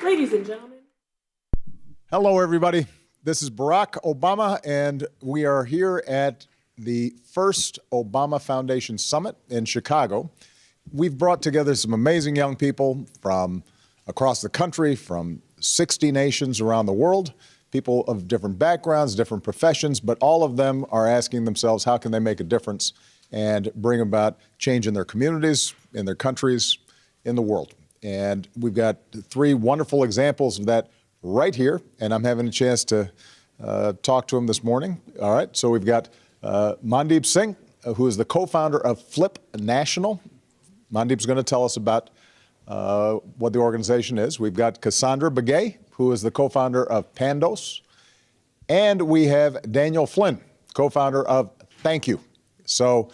Ladies and gentlemen. Hello, everybody. This is Barack Obama, and we are here at the first Obama Foundation Summit in Chicago. We've brought together some amazing young people from across the country, from 60 nations around the world, people of different backgrounds, different professions, but all of them are asking themselves, how can they make a difference and bring about change in their communities, in their countries, in the world? And we've got three wonderful examples of that right here, and I'm having a chance to talk to them this morning. All right, so we've got Mandeep Singh, who is the co-founder of Flip National. Mandeep's going to tell us about what the organization is. We've got Cassandra Begay, who is the co-founder of Pandos. And we have Daniel Flynn, co-founder of Thank You. So,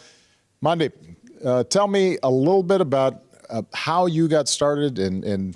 Mandeep, tell me a little bit about how you got started in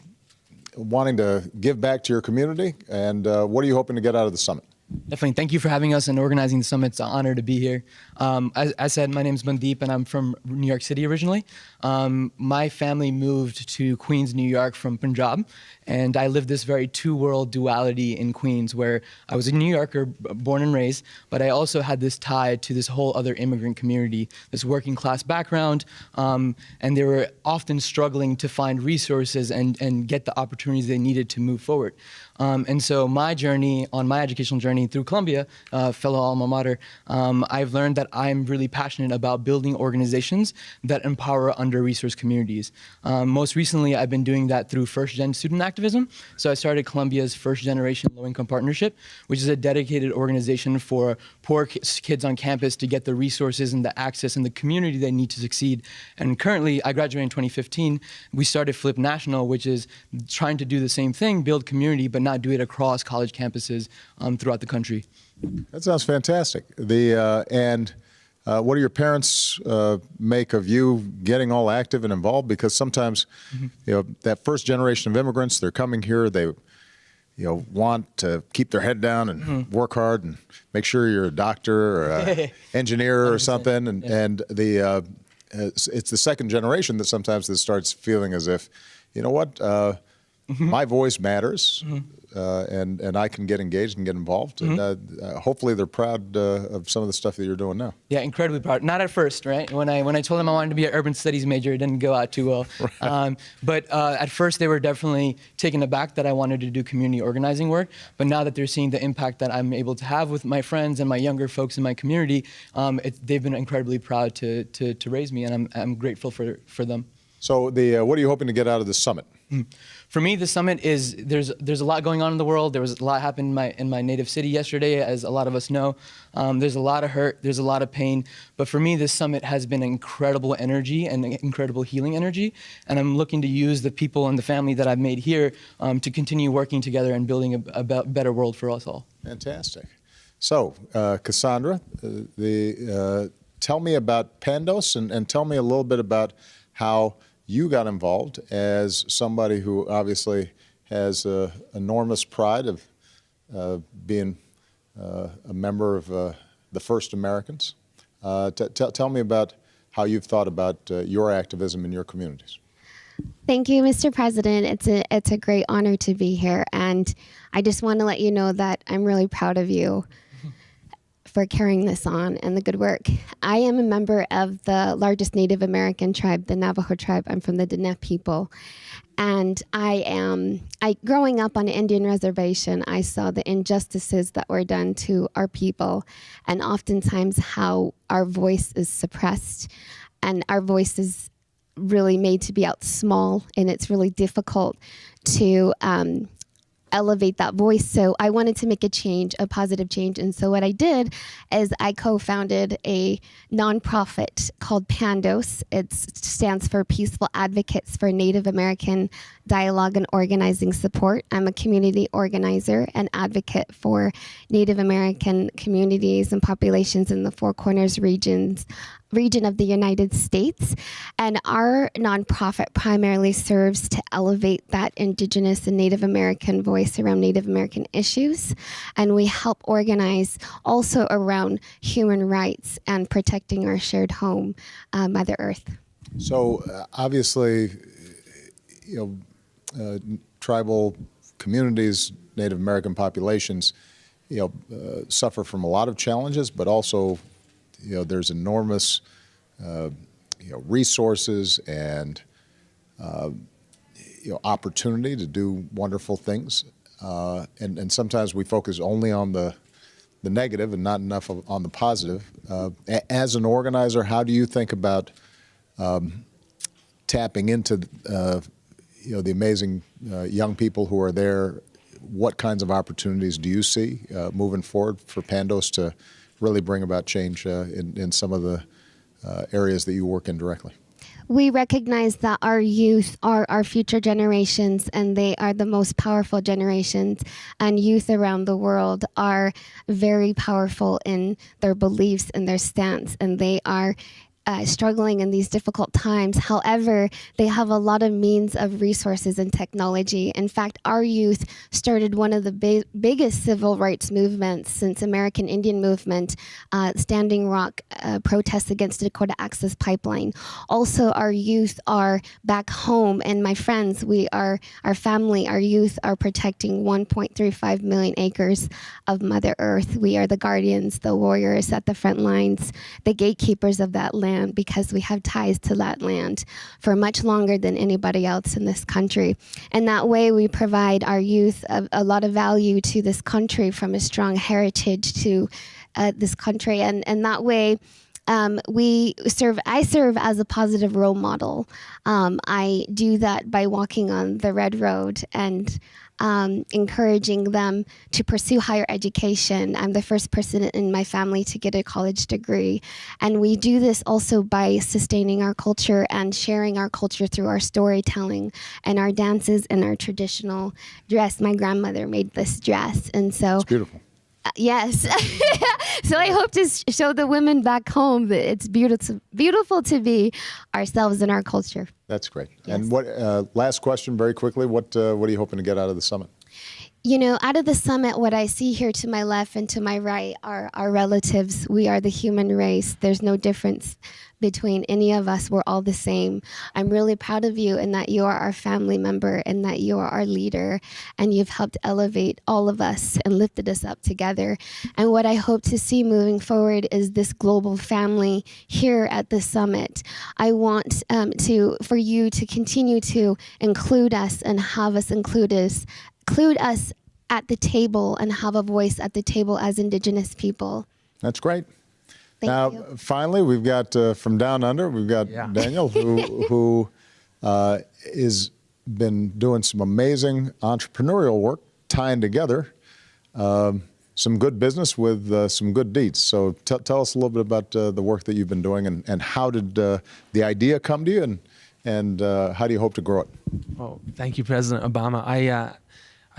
wanting to give back to your community, and what are you hoping to get out of the summit? Definitely. Thank you for having us and organizing the summit. It's an honor to be here. As I said, my name is Mandeep, and I'm from New York City originally. My family moved to Queens, New York from Punjab, and I lived this very two-world duality in Queens, where I was a New Yorker, born and raised, but I also had this tie to this whole other immigrant community, this working class background, and they were often struggling to find resources and get the opportunities they needed to move forward. And so my journey, on my educational journey through Columbia, fellow alma mater, I've learned that I'm really passionate about building organizations that empower under-resourced communities. Most recently, I've been doing that through first-gen student activism. So I started Columbia's first-generation low-income partnership, which is a dedicated organization for poor kids on campus to get the resources and the access and the community they need to succeed. And currently, I graduated in 2015. We started Flip National, which is trying to do the same thing, build community, but not do it across college campuses throughout the country. That sounds fantastic. What do your parents make of you getting all active and involved? Because sometimes, that first generation of immigrants, they're coming here, they want to keep their head down and work hard and make sure you're a doctor or an engineer or something. And it's the second generation that sometimes this starts feeling as if, my voice matters. And I can get engaged and get involved. And hopefully they're proud of some of the stuff that you're doing now. Yeah, incredibly proud. Not at first, right? When I told them I wanted to be an urban studies major, it didn't go out too well. Right. But at first they were definitely taken aback that I wanted to do community organizing work. But now that they're seeing the impact that I'm able to have with my friends and my younger folks in my community, they've been incredibly proud to raise me, and I'm grateful for them. So what are you hoping to get out of this summit? For me, the summit is, there's a lot going on in the world. There was a lot happened in my native city yesterday, as a lot of us know. There's a lot of hurt, there's a lot of pain. But for me, this summit has been incredible energy and incredible healing energy. And I'm looking to use the people and the family that I've made here to continue working together and building a better world for us all. Fantastic. So, Cassandra, tell me about Pandos and tell me a little bit about how you got involved as somebody who obviously has enormous pride of being a member of the First Americans. Tell me about how you've thought about your activism in your communities. Thank you, Mr. President. It's a great honor to be here, and I just want to let you know that I'm really proud of you for carrying this on and the good work. I am a member of the largest Native American tribe, the Navajo tribe. I'm from the Diné people. And growing up on an Indian reservation, I saw the injustices that were done to our people, and oftentimes how our voice is suppressed and our voice is really made to be out small, and it's really difficult to elevate that voice. So I wanted to make a change, a positive change. And so what I did is I co-founded a nonprofit called Pandos. It stands for Peaceful Advocates for Native American Dialogue and Organizing Support. I'm a community organizer and advocate for Native American communities and populations in the Four Corners region of the United States. And our nonprofit primarily serves to elevate that Indigenous and Native American voice around Native American issues. And we help organize also around human rights and protecting our shared home, Mother Earth. So obviously, tribal communities, Native American populations, suffer from a lot of challenges, but also, there's enormous, resources and, opportunity to do wonderful things. And sometimes we focus only on the negative and not enough on the positive. As an organizer, how do you think about tapping into the amazing young people who are there? What kinds of opportunities do you see moving forward for Pandos to really bring about change in some of the areas that you work in directly? We recognize that our youth are our future generations, and they are the most powerful generations. And youth around the world are very powerful in their beliefs and their stance, and they are struggling in these difficult times. However, they have a lot of means of resources and technology. In fact, our youth started one of the biggest civil rights movements since American Indian movement, Standing Rock protests against the Dakota Access Pipeline. Also, our youth are back home, and my friends, our family, our youth are protecting 1.35 million acres of Mother Earth. We are the guardians, the warriors at the front lines, the gatekeepers of that land, because we have ties to that land for much longer than anybody else in this country. And that way we provide our youth a lot of value to this country, from a strong heritage to this country. And that way I serve as a positive role model. I do that by walking on the red road and encouraging them to pursue higher education. I'm the first person in my family to get a college degree. And we do this also by sustaining our culture and sharing our culture through our storytelling and our dances and our traditional dress. My grandmother made this dress. And so It's beautiful. Yes. So I hope to show the women back home that it's beautiful to be ourselves and our culture. That's great. Yes. And what last question, very quickly, what are you hoping to get out of the summit? Out of the summit, what I see here to my left and to my right are our relatives. We are the human race. There's no difference between any of us. We're all the same. I'm really proud of you in that you are our family member and that you are our leader, and you've helped elevate all of us and lifted us up together. And what I hope to see moving forward is this global family here at the summit. I want for you to continue to include us and have us include us at the table and have a voice at the table as Indigenous people. That's great. Thank you. Finally, we've got from down under, we've got Daniel, who is been doing some amazing entrepreneurial work, tying together some good business with some good deeds. So tell us a little bit about the work that you've been doing, and how did the idea come to you, and how do you hope to grow it? Well, thank you, President Obama.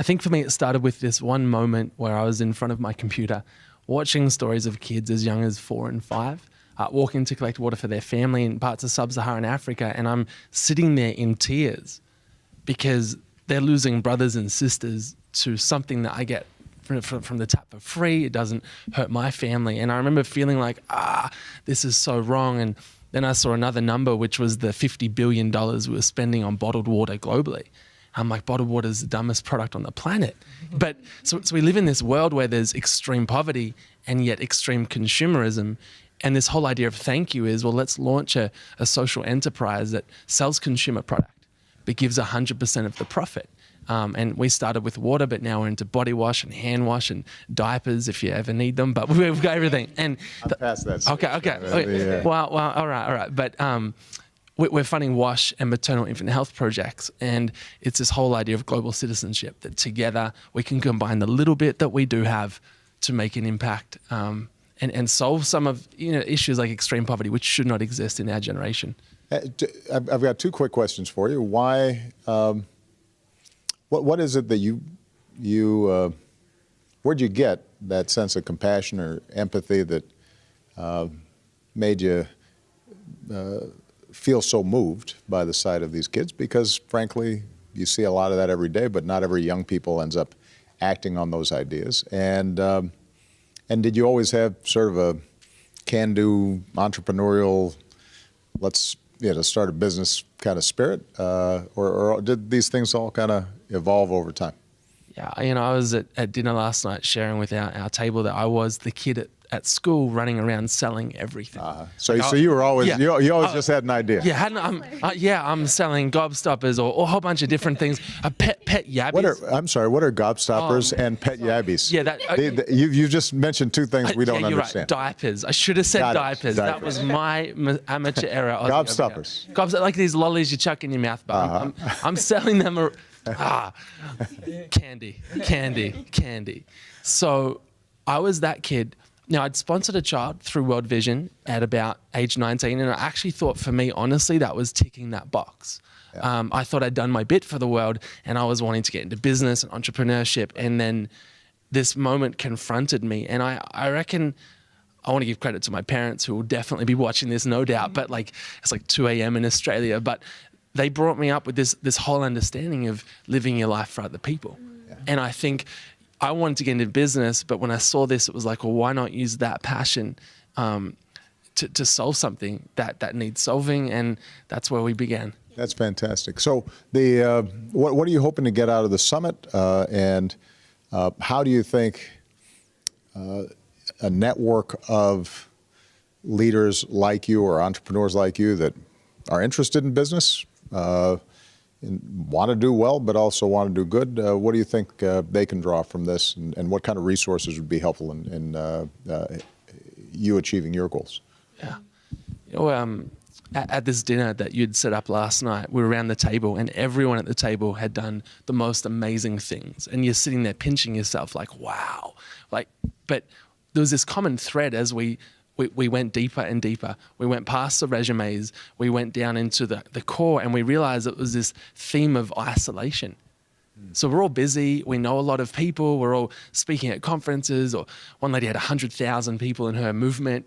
I think for me it started with this one moment where I was in front of my computer watching stories of kids as young as 4 and 5 walking to collect water for their family in parts of sub-Saharan Africa, and I'm sitting there in tears because they're losing brothers and sisters to something that I get from the tap for free. It doesn't hurt my family. And I remember feeling like, this is so wrong. And then I saw another number, which was the $50 billion we were spending on bottled water globally. I'm like, bottled water is the dumbest product on the planet. But so we live in this world where there's extreme poverty and yet extreme consumerism. And this whole idea of thank you is, well, let's launch a social enterprise that sells consumer product but gives 100% of the profit. And we started with water, but now we're into body wash and hand wash and diapers if you ever need them. But we've got everything. And I'm past that stage. Okay. Well, all right. But we're funding WASH and maternal infant health projects. And it's this whole idea of global citizenship, that together we can combine the little bit that we do have to make an impact and solve some of issues like extreme poverty, which should not exist in our generation. I've got two quick questions for you. Why? What is it that you where'd you get that sense of compassion or empathy that made you feel so moved by the sight of these kids? Because frankly, you see a lot of that every day, but not every young people ends up acting on those ideas. And did you always have sort of a can-do entrepreneurial, let's start a business kind of spirit, or did these things all kind of evolve over time? Yeah, you know, I was at dinner last night sharing with our table that I was the kid at school running around selling everything. So you were always, yeah. you always just had an idea. Yeah, I'm selling gobstoppers or a whole bunch of different things. Pet yabbies. What are gobstoppers and pet yabbies? Yeah, you just mentioned two things we don't you're understand. Right. Diapers. I should have said diapers. That was my amateur error. Gobstoppers. Like these lollies you chuck in your mouth, but I'm selling them. Candy. So I was that kid. Now, I'd sponsored a child through World Vision at about age 19, and I actually thought, for me, honestly, that was ticking that box. Yeah. I thought I'd done my bit for the world, and I was wanting to get into business and entrepreneurship, and then this moment confronted me, and I reckon I want to give credit to my parents, who will definitely be watching this, no doubt, but it's like 2 a.m. in Australia, but they brought me up with this whole understanding of living your life for other people. Yeah. And I think I wanted to get into business, but when I saw this, it was like, well, why not use that passion to solve something that needs solving? And that's where we began. That's fantastic. So what are you hoping to get out of the summit? And how do you think a network of leaders like you or entrepreneurs like you that are interested in business, want to do well, but also want to do good, what do you think they can draw from this, and what kind of resources would be helpful in you achieving your goals? Yeah. You know, at this dinner that you'd set up last night, we were around the table, and everyone at the table had done the most amazing things. And you're sitting there pinching yourself like, wow. But there was this common thread as we went deeper and deeper. We went past the resumes, we went down into the core, and we realized it was this theme of isolation. So we're all busy, we know a lot of people, we're all speaking at conferences, or one lady had 100,000 people in her movement,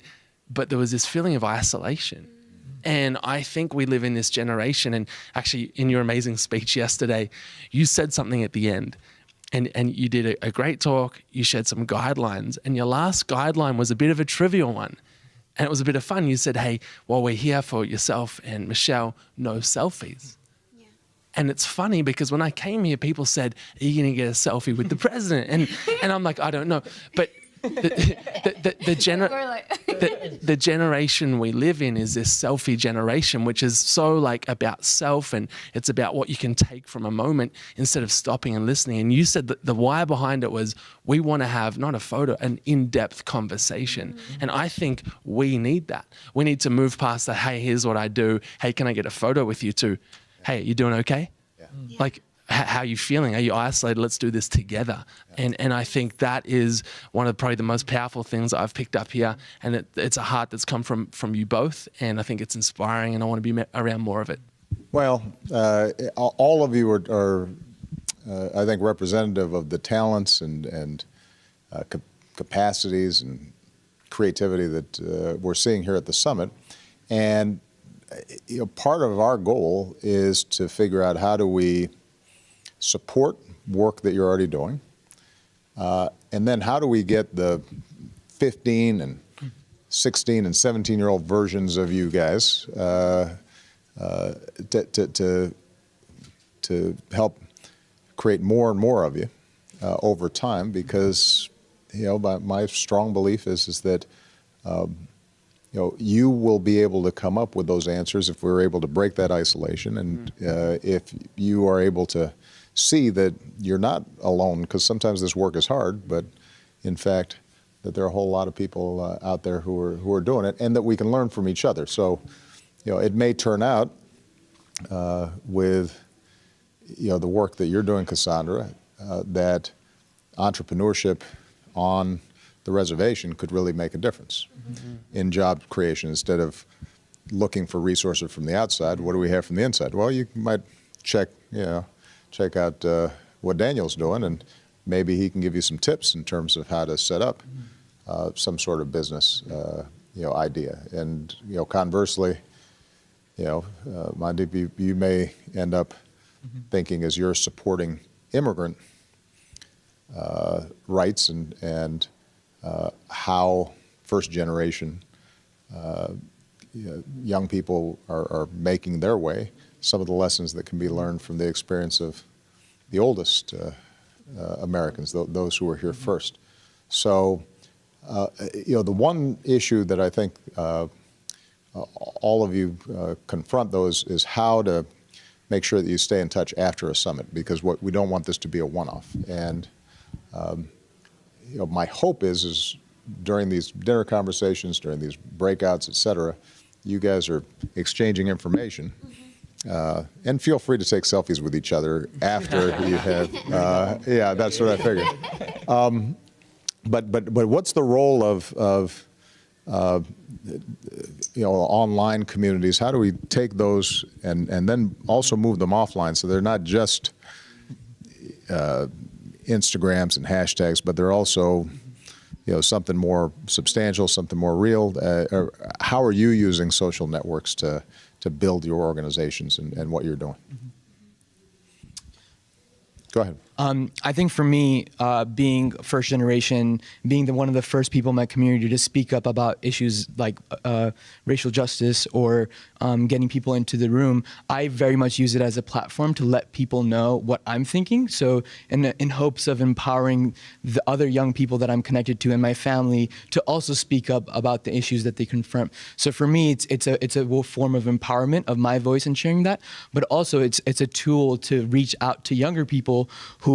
but there was this feeling of isolation. And I think we live in this generation, and actually in your amazing speech yesterday, you said something at the end. And you did a great talk, you shared some guidelines, and your last guideline was a bit of a trivial one. And it was a bit of fun. You said, hey, while we're here for yourself and Michelle, no selfies. Yeah. And it's funny because when I came here, people said, are you going to get a selfie with the president? And I'm like, I don't know. But the generation we live in is this selfie generation, which is so like about self, and it's about what you can take from a moment instead of stopping and listening. And you said that the why behind it was we want to have not a photo, an in-depth conversation. And I think we need that. We need to move past the, hey, here's what I do. Hey, can I get a photo with you too? Hey, you doing okay? Yeah. Like, how are you feeling? Are you isolated? Let's do this together. And I think that is one of probably the most powerful things I've picked up here. And it's a heart that's come from you both. And I think it's inspiring, and I want to be around more of it. Well, all of you are I think, representative of the talents and capacities and creativity that we're seeing here at the summit. And part of our goal is to figure out how do we support work that you're already doing, and then how do we get the 15 and 16 and 17-year-old versions of you guys to help create more and more of you over time, because my strong belief is that you will be able to come up with those answers if we're able to break that isolation, and if you are able to see that you're not alone, because sometimes this work is hard, but in fact that there are a whole lot of people out there who are doing it, and that we can learn from each other. So it may turn out with the work that you're doing, Cassandra, that entrepreneurship on the reservation could really make a difference in job creation. Instead of looking for resources from the outside, what do we have from the inside? Well, you might check out what Daniel's doing, and maybe he can give you some tips in terms of how to set up some sort of business idea. And conversely, Mandeep, you may end up thinking, as you're supporting immigrant rights and how first generation young people are making their way, some of the lessons that can be learned from the experience of the oldest Americans, those who were here first. So, the one issue that I think all of you confront those is how to make sure that you stay in touch after a summit, because we don't want this to be a one-off. And my hope is during these dinner conversations, during these breakouts, et cetera, you guys are exchanging information. And feel free to take selfies with each other after you have, yeah, that's what I figured. But what's the role of online communities? How do we take those and then also move them offline so they're not just Instagrams and hashtags, but they're also something more substantial, something more real? How are you using social networks to build your organizations and what you're doing? Go ahead. I think for me, being first generation, being one of the first people in my community to speak up about issues like racial justice or getting people into the room, I very much use it as a platform to let people know what I'm thinking. So in hopes of empowering the other young people that I'm connected to and my family to also speak up about the issues that they confront. So for me, it's a form of empowerment of my voice and sharing that, but also it's a tool to reach out to younger people who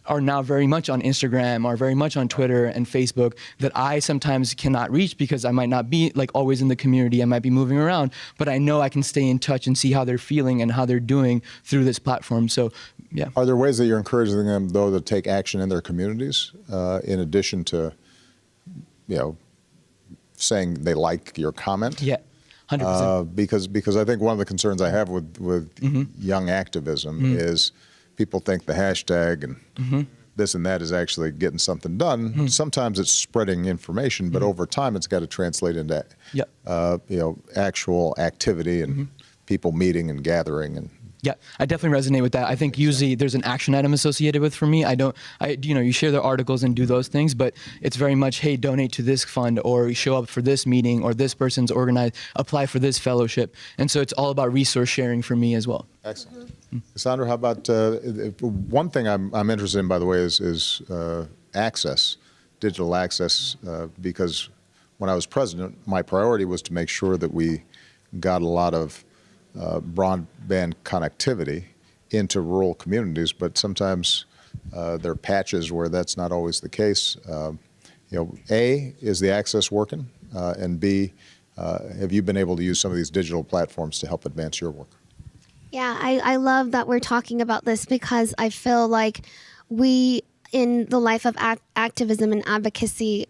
are now very much on Instagram or very much on Twitter and Facebook that I sometimes cannot reach because I might not be always in the community. I might be moving around, but I know I can stay in touch and see how they're feeling and how they're doing through this platform. So, yeah. Are there ways that you're encouraging them, though, to take action in their communities in addition to, saying they like your comment? Yeah. 100%. Because I think one of the concerns I have with young activism is people think the hashtag and this and that is actually getting something done. Sometimes it's spreading information, but over time it's got to translate into actual activity and people meeting and gathering. And yeah, I definitely resonate with that. I think usually there's an action item associated with for me. You share the articles and do those things, but it's very much, hey, donate to this fund or show up for this meeting or this person's organized, apply for this fellowship. And so it's all about resource sharing for me as well. Excellent. Cassandra, how about one thing I'm interested in, by the way, is access, digital access, because when I was president, my priority was to make sure that we got a lot of broadband connectivity into rural communities, but sometimes there are patches where that's not always the case. A, is the access working? And B, have you been able to use some of these digital platforms to help advance your work? Yeah, I love that we're talking about this because I feel like we, in the life of activism and advocacy,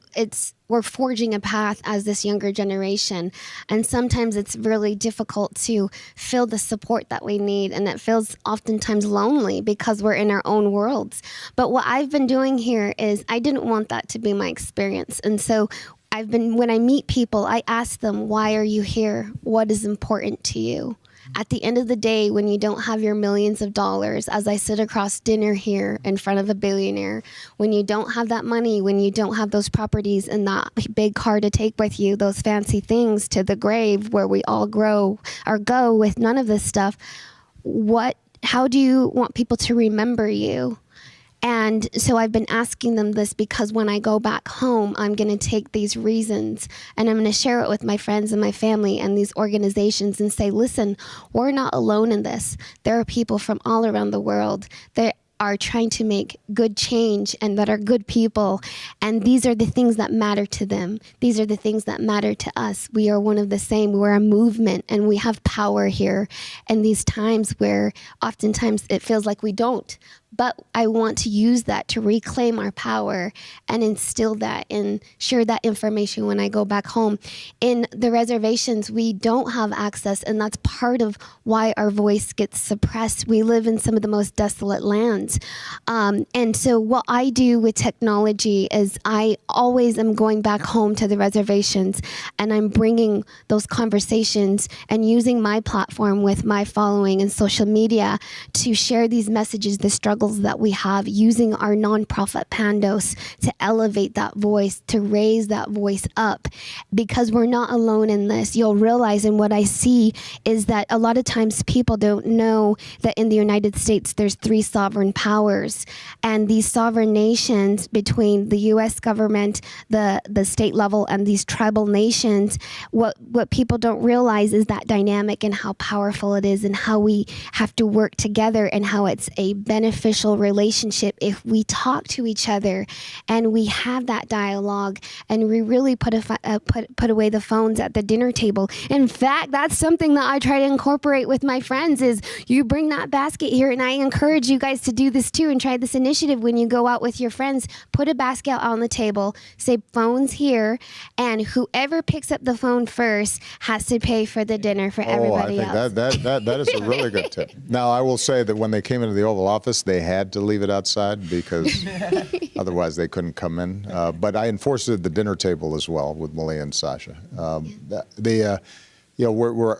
we're forging a path as this younger generation. And sometimes it's really difficult to feel the support that we need. And it feels oftentimes lonely because we're in our own worlds. But what I've been doing here is I didn't want that to be my experience. And so when I meet people, I ask them, why are you here? What is important to you? At the end of the day, when you don't have your millions of dollars, as I sit across dinner here in front of a billionaire, when you don't have that money, when you don't have those properties and that big car to take with you, those fancy things to the grave where we all go with none of this stuff, how do you want people to remember you? And so I've been asking them this because when I go back home, I'm going to take these reasons and I'm going to share it with my friends and my family and these organizations and say, listen, we're not alone in this. There are people from all around the world that are trying to make good change and that are good people. And these are the things that matter to them. These are the things that matter to us. We are one of the same. We're a movement and we have power here. And these times where oftentimes it feels like we don't. But I want to use that to reclaim our power and instill that and share that information when I go back home. In the reservations, we don't have access, and that's part of why our voice gets suppressed. We live in some of the most desolate lands. And so what I do with technology is I always am going back home to the reservations, and I'm bringing those conversations and using my platform with my following and social media to share these messages, the struggles struggles that we have, using our nonprofit Pandos to elevate that voice, to raise that voice up, because we're not alone in this. You'll realize, and what I see is that a lot of times people don't know that in the United States there's 3 sovereign powers, and these sovereign nations between the U.S. government, the state level, and these tribal nations, what people don't realize is that dynamic and how powerful it is, and how we have to work together, and how it's a beneficial relationship if we talk to each other and we have that dialogue, and we really put away the phones at the dinner table. In fact, that's something that I try to incorporate with my friends, is you bring that basket here, and I encourage you guys to do this too and try this initiative when you go out with your friends. Put a basket out on the table, say phones here, and whoever picks up the phone first has to pay for the dinner for everybody else. I think that is a really good tip. Now, I will say that when they came into the Oval Office, they had to leave it outside because otherwise they couldn't come in. But I enforced it at the dinner table as well with Malia and Sasha. We're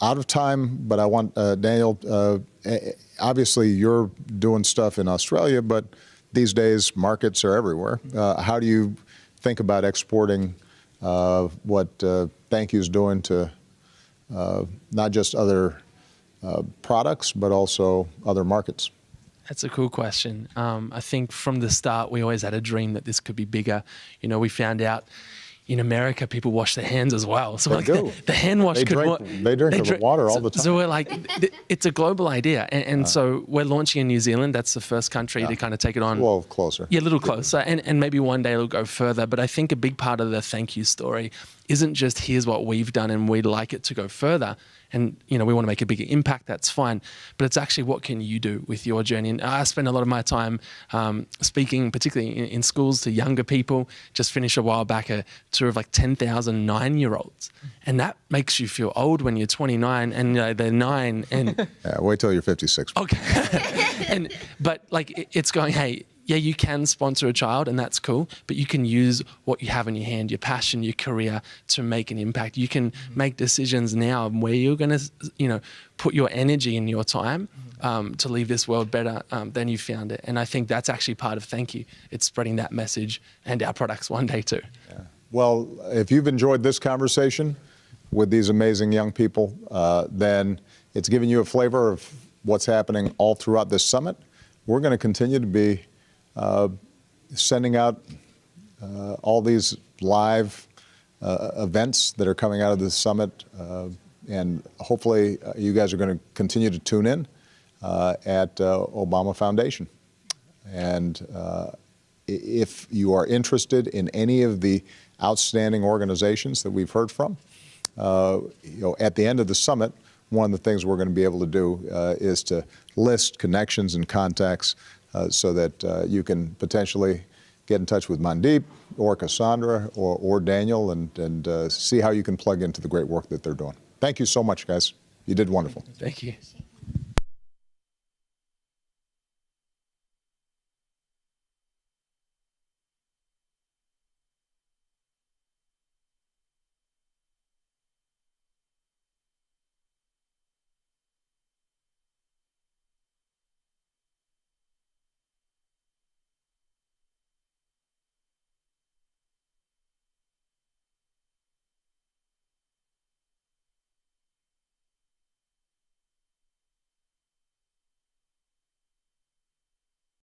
out of time, but I want Daniel. Obviously, you're doing stuff in Australia, but these days markets are everywhere. How do you think about exporting what Thank You's doing to not just other products, but also other markets? That's a cool question. I think from the start, we always had a dream that this could be bigger. You know, we found out in America, people wash their hands as well. So the hand wash they drink the water all the time. So we're like, it's a global idea. And so we're launching in New Zealand. That's the first country to kind of take it on. Well, closer. Yeah, a little closer. And maybe one day it'll go further. But I think a big part of the Thank You story isn't just here's what we've done and we'd like it to go further. And, you know, we want to make a bigger impact, that's fine. But it's actually what can you do with your journey? And I spend a lot of my time speaking, particularly in schools, to younger people. Just finished a while back a tour of like 10,000 9-year-olds. And that makes you feel old when you're 29 and they're 9. And yeah, wait till you're 56. Okay. But like it's going, hey, yeah, you can sponsor a child and that's cool, but you can use what you have in your hand, your passion, your career to make an impact. You can make decisions now where you're going to, put your energy and your time to leave this world better than you found it. And I think that's actually part of Thank You. It's spreading that message and our products one day too. Yeah. Well, if you've enjoyed this conversation with these amazing young people, then it's giving you a flavor of what's happening all throughout this summit. We're going to continue to be sending out all these live events that are coming out of this summit, and hopefully you guys are going to continue to tune in at Obama Foundation. And if you are interested in any of the outstanding organizations that we've heard from, at the end of the summit, one of the things we're going to be able to do is to list connections and contacts so that you can potentially get in touch with Mandeep or Cassandra or Daniel and see how you can plug into the great work that they're doing. Thank you so much, guys. You did wonderful. Thank you.